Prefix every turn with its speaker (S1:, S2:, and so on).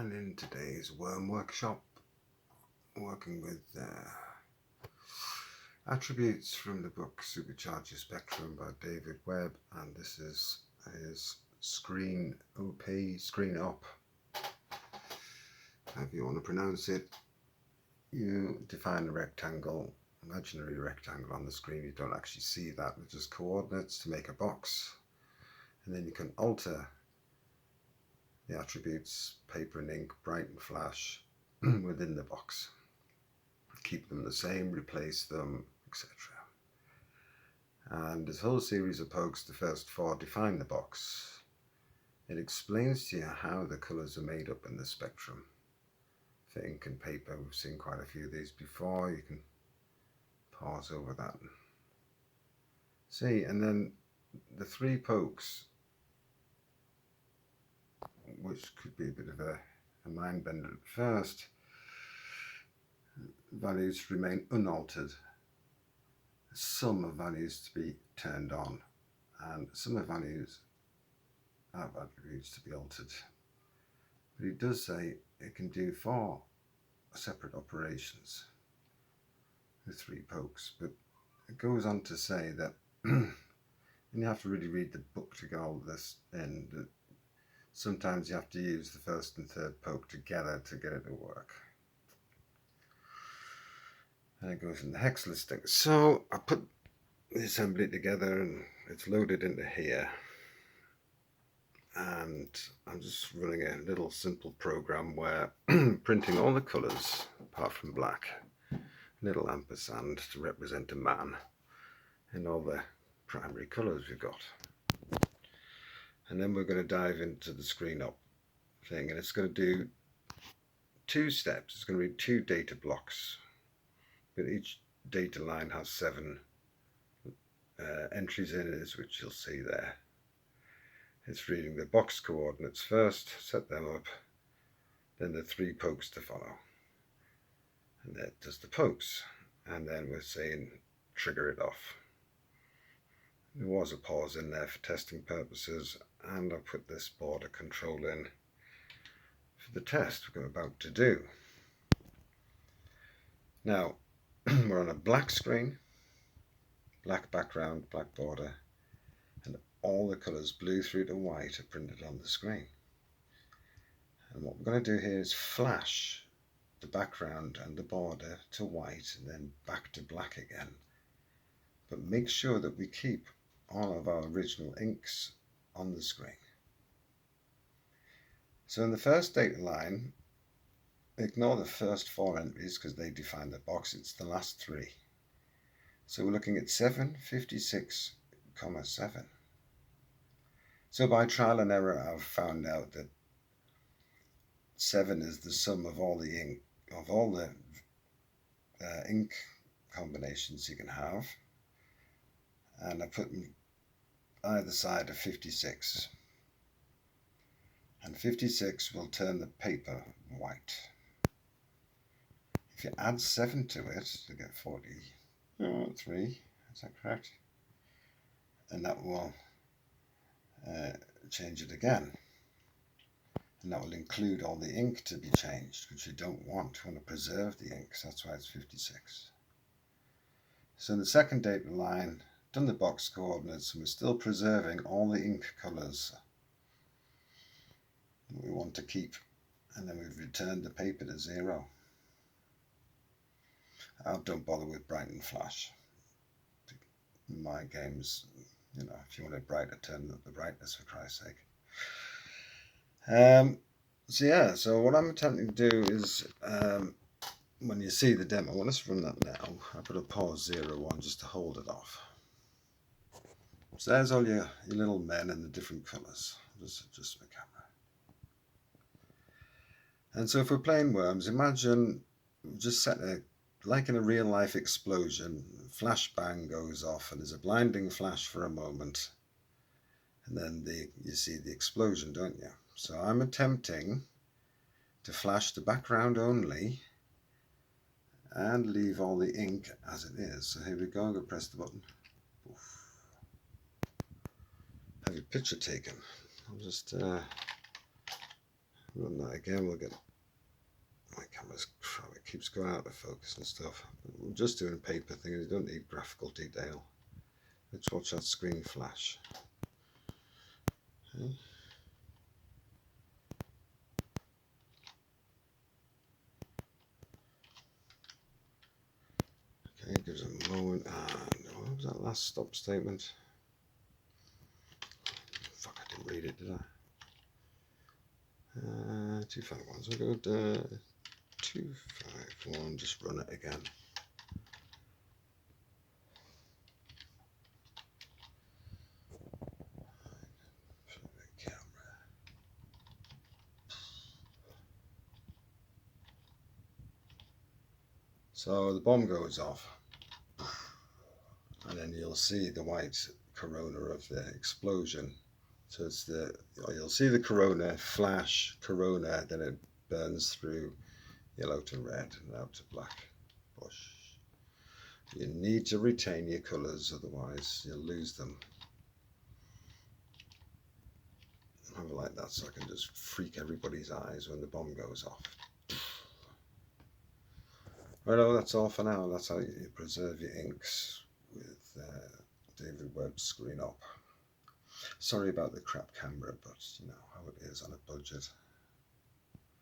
S1: And in today's worm workshop, working with attributes from the book Supercharge Spectrum by David Webb, and this is his ScreenOp, however you want to pronounce it. You define a rectangle, imaginary rectangle on the screen. You don't actually see that, with just coordinates to make a box, and then you can alter the attributes paper and ink, bright and flash within the box. Keep them the same, replace them, etc. And this whole series of pokes, the first 4, define the box. It explains to you how the colours are made up in the spectrum. For ink and paper, we've seen quite a few of these before. You can pause over that and see. And then the 3 pokes, which could be a bit of a mind bender at first. Values remain unaltered. Some of values to be turned on, and some of values have attributes to be altered. But it does say it can do 4 separate operations with 3 pokes. But it goes on to say that, and you have to really read the book to get all this in, that sometimes you have to use the first and third poke together to get it to work. And it goes in the hex listing. So I put the assembly together and it's loaded into here. And I'm just running a little simple program where printing all the colours apart from black, little ampersand to represent a man, and all the primary colours we've got. And then we're going to dive into the ScreenOp thing, and it's going to do 2 steps. It's going to read 2 data blocks, but each data line has 7 entries in it, which you'll see there. It's reading the box coordinates first, set them up, then the 3 pokes to follow, and that does the pokes, and then we're saying trigger it off. There was a pause in there for testing purposes, and I put this border control in for the test we're about to do. Now we're on a black screen, black background, black border, and all the colours blue through to white are printed on the screen. And what we're going to do here is flash the background and the border to white and then back to black again. But make sure that we keep all of our original inks on the screen. So in the first data line, ignore the first 4 entries because they define the box. It's the last 3. So we're looking at 756, 7. So by trial and error, I've found out that 7 is the sum of all the ink, ink combinations you can have, and I put them either side of 56. And 56 will turn the paper white. If you add 7 to it, you get 43. Is that correct? And that will change it again. And that will include all the ink to be changed, which you don't want. You want to preserve the ink, so that's why it's 56. So in the second data line, done the box coordinates, and we're still preserving all the ink colours that we want to keep, and then we've returned the paper to 0. Don't bother with bright and flash. In my games, you know, if you want it brighter, turn up the brightness for Christ's sake. So what I'm attempting to do is, when you see the demo, let's run that now. I put a pause 0, 1 just to hold it off. So there's all your little men in the different colours. Just adjust my camera. And so if we're playing Worms, imagine just set like in a real life explosion, flashbang goes off and there's a blinding flash for a moment, and then you see the explosion, don't you? So I'm attempting to flash the background only and leave all the ink as it is. So here we go, I'm going to press the button. Oof. Have your picture taken. I'll just Run that again, we'll get, my camera's crap, it keeps going out of focus and stuff. We're just doing a paper thing, you don't need graphical detail. Let's watch that screen flash. Okay. Okay, gives a moment, and what was that last stop statement? Fuck, I didn't read it, did I? 251, so we'll go to 251, just run it again. So the bomb goes off, and then you'll see the white corona of the explosion. So it's you'll see the corona flash, corona, then it burns through yellow to red and out to black bush. You need to retain your colours, otherwise you'll lose them. I have it like that so I can just freak everybody's eyes when the bomb goes off. Well, that's all for now. That's how you preserve your inks with David Webb's ScreenOp. Sorry about the crap camera, but you know how it is on a budget.